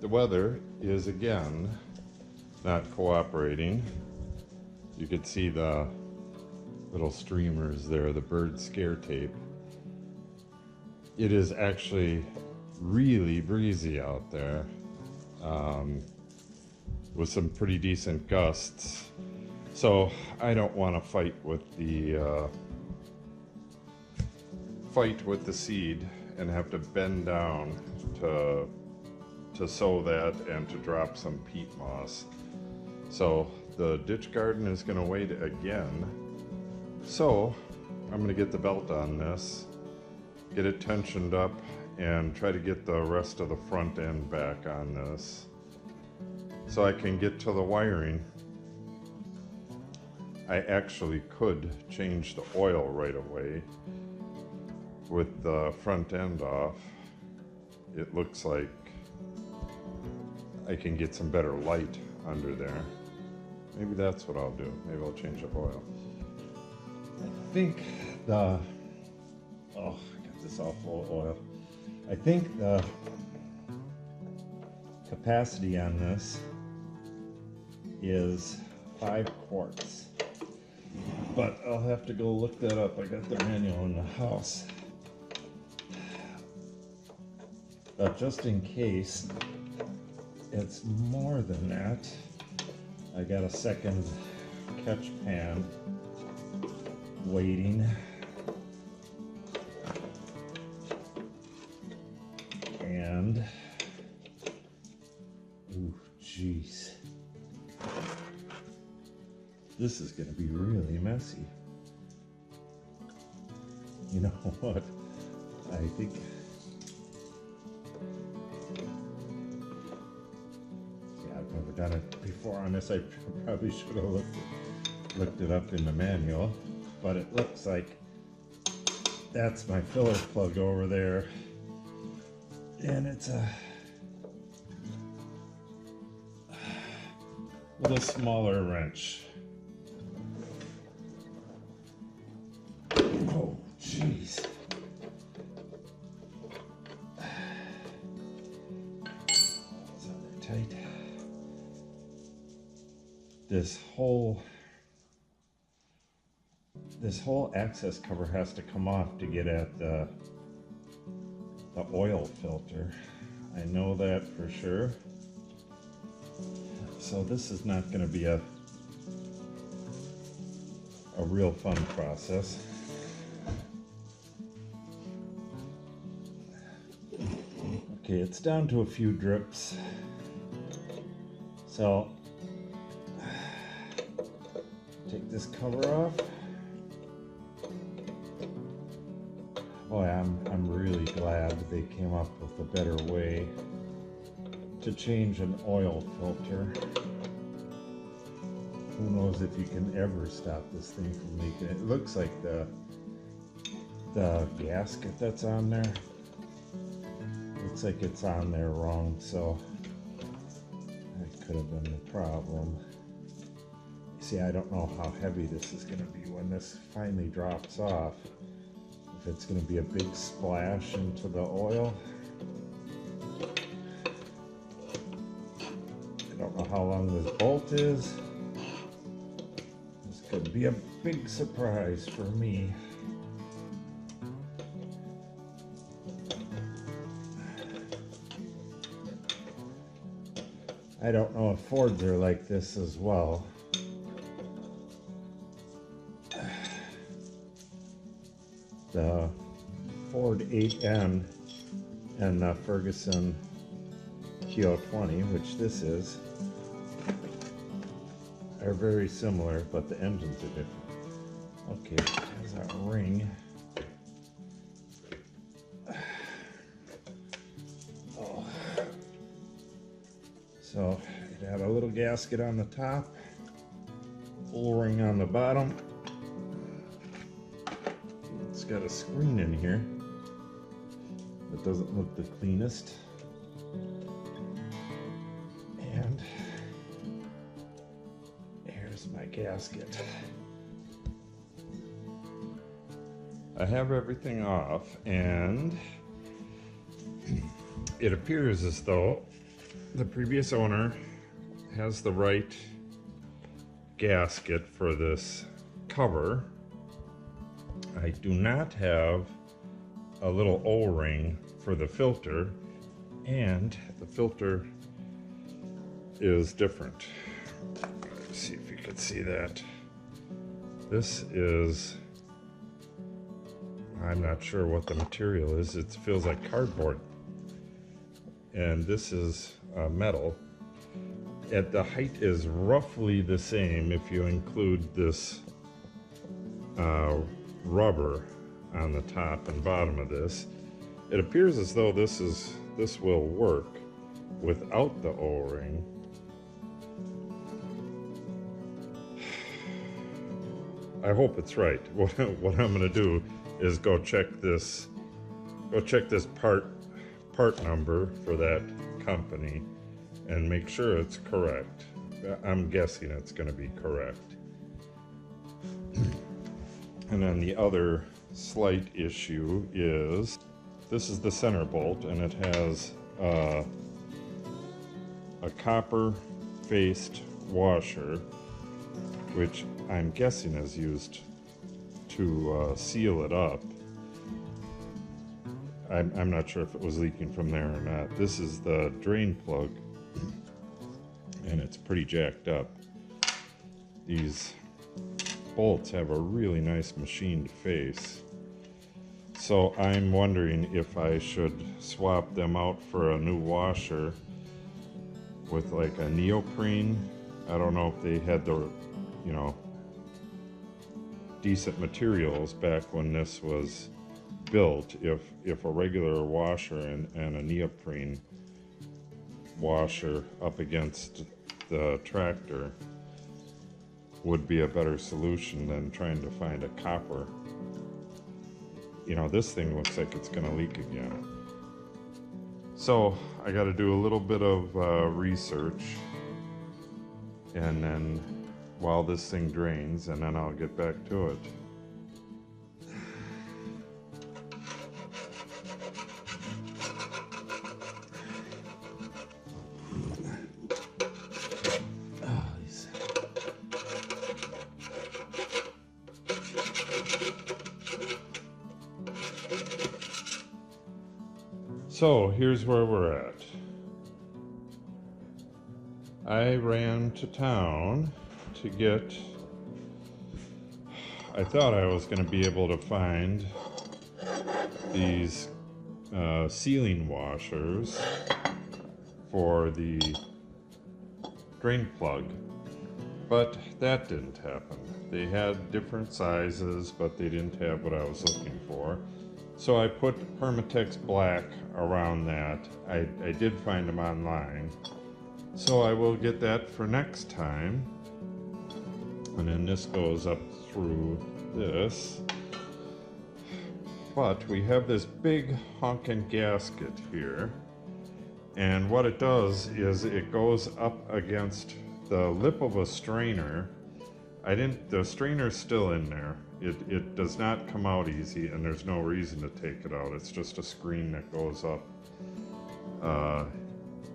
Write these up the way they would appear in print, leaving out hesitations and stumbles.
the weather is again not cooperating. You could see the little streamers there, the bird scare tape. It is actually really breezy out there, with some pretty decent gusts. So I don't want to fight with the seed and have to bend down to sow that and to drop some peat moss. So the ditch garden is going to wait again. So I'm going to get the belt on this, get it tensioned up, and try to get the rest of the front end back on this so I can get to the wiring. I actually could change the oil right away with the front end off. It looks like I can get some better light under there. Maybe that's what I'll do. Maybe I'll change the oil. I think I got this all full of oil. I think the capacity on this is 5 quarts. But I'll have to go look that up. I got the manual in the house. But just in case it's more than that, I got a second catch pan waiting. And, ooh, jeez. This is going to be really messy. You know what? I think I've never done it before on this. I probably should have looked it up in the manual, but it looks like that's my filler plug over there, and it's a little smaller wrench. Oh, jeez. It's on there tight. This whole access cover has to come off to get at the oil filter. I know that for sure. So this is not going to be a real fun process. Okay, it's down to a few drips. So take this cover off. Boy, I'm really glad they came up with a better way to change an oil filter. Who knows if you can ever stop this thing from leaking. It looks like the gasket that's on there, looks like it's on there wrong, so that could have been the problem. See, I don't know how heavy this is going to be when this finally drops off. If it's going to be a big splash into the oil. I don't know how long this bolt is. This could be a big surprise for me. I don't know if Fords are like this as well. The Ford 8N and the Ferguson TO-20, which this is, are very similar, but the engines are different. Okay, there's our ring. Oh. So it had a little gasket on the top, O-ring on the bottom. It's got a screen in here that doesn't look the cleanest. And here's my gasket. I have everything off, and it appears as though the previous owner has the right gasket for this cover. I do not have a little O-ring for the filter, and the filter is different. Let's see if you can see that. This is, I'm not sure what the material is. It feels like cardboard. And this is metal. The height is roughly the same if you include this rubber on the top and bottom of this. It appears as though this will work without the O-ring. I hope it's right. What I'm going to do is go check this part number for that company and make sure it's correct. I'm guessing it's going to be correct. And then the other slight issue is this is the center bolt, and it has a copper faced washer, which I'm guessing is used to seal it up. I'm not sure if it was leaking from there or not. This is the drain plug, and it's pretty jacked up. These bolts have a really nice machined face. So I'm wondering if I should swap them out for a new washer with like a neoprene. I don't know if they had the, decent materials back when this was built, if a regular washer and a neoprene washer up against the tractor would be a better solution than trying to find a copper. This thing looks like it's gonna leak again. So I got to do a little bit of research, and then while this thing drains, and then I'll get back to it. So here's where we're at. I ran to town to get, I thought I was going to be able to find these sealing washers for the drain plug, but that didn't happen. They had different sizes, but they didn't have what I was looking for. So I put Permatex Black around that. I did find them online. So I will get that for next time. And then this goes up through this. But we have this big honking gasket here. And what it does is it goes up against the lip of a strainer. The strainer's still in there. It does not come out easy, and there's no reason to take it out. It's just a screen that goes up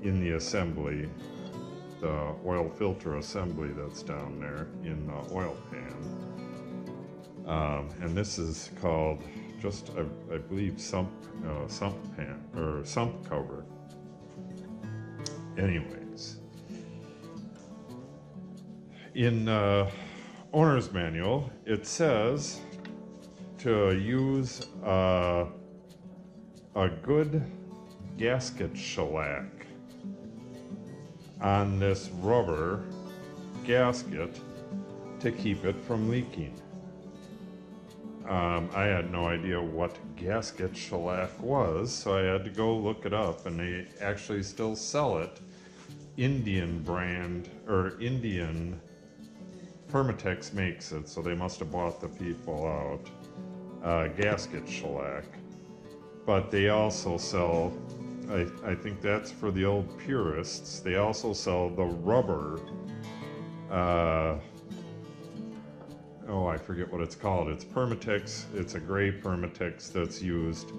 in the assembly, the oil filter assembly that's down there in the oil pan. And this is called just, I believe, sump pan or sump cover. Anyways, in owner's manual, it says to use a good gasket shellac on this rubber gasket to keep it from leaking. I had no idea what gasket shellac was, so I had to go look it up, and they actually still sell it. Indian brand, or Indian Permatex makes it, so they must have bought the people out. Gasket shellac. But they also sell, I think that's for the old purists, they also sell the rubber, I forget what it's called. It's Permatex, it's a gray Permatex that's used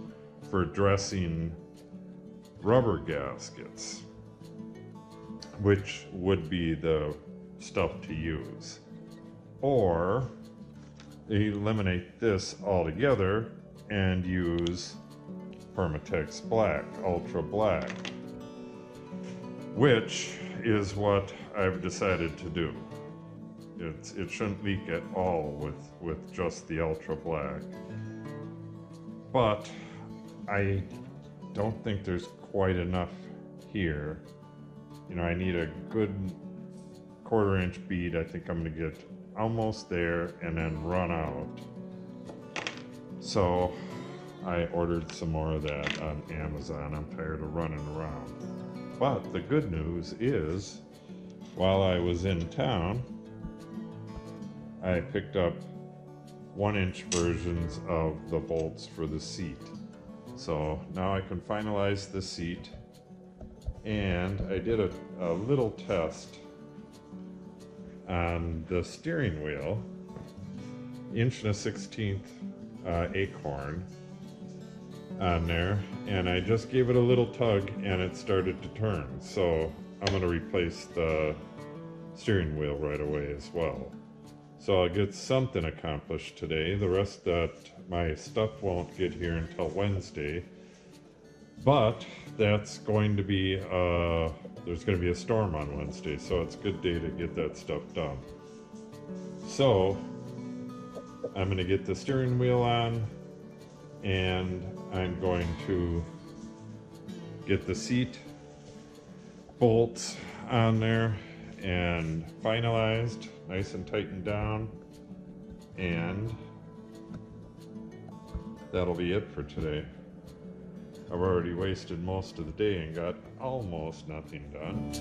for dressing rubber gaskets. which would be the stuff to use. Or eliminate this altogether and use Permatex Black, Ultra Black, which is what I've decided to do. It shouldn't leak at all with just the Ultra Black. But I don't think there's quite enough here. You know, I need a good 1/4 inch bead. I think I'm gonna get almost there and then run out. So I ordered some more of that on Amazon. I'm tired of running around. But the good news is, while I was in town, I picked up 1-inch versions of the bolts for the seat. So now I can finalize the seat. And I did a little test on the steering wheel, 1 1/16 acorn on there, and I just gave it a little tug and it started to turn. So I'm going to replace the steering wheel right away as well. So I'll get something accomplished today. The rest that my stuff won't get here until Wednesday. But that's going to be, there's going to be a storm on Wednesday, so it's a good day to get that stuff done. So I'm going to get the steering wheel on, and I'm going to get the seat bolts on there and finalized, nice and tightened down, and that'll be it for today. I've already wasted most of the day and got almost nothing done.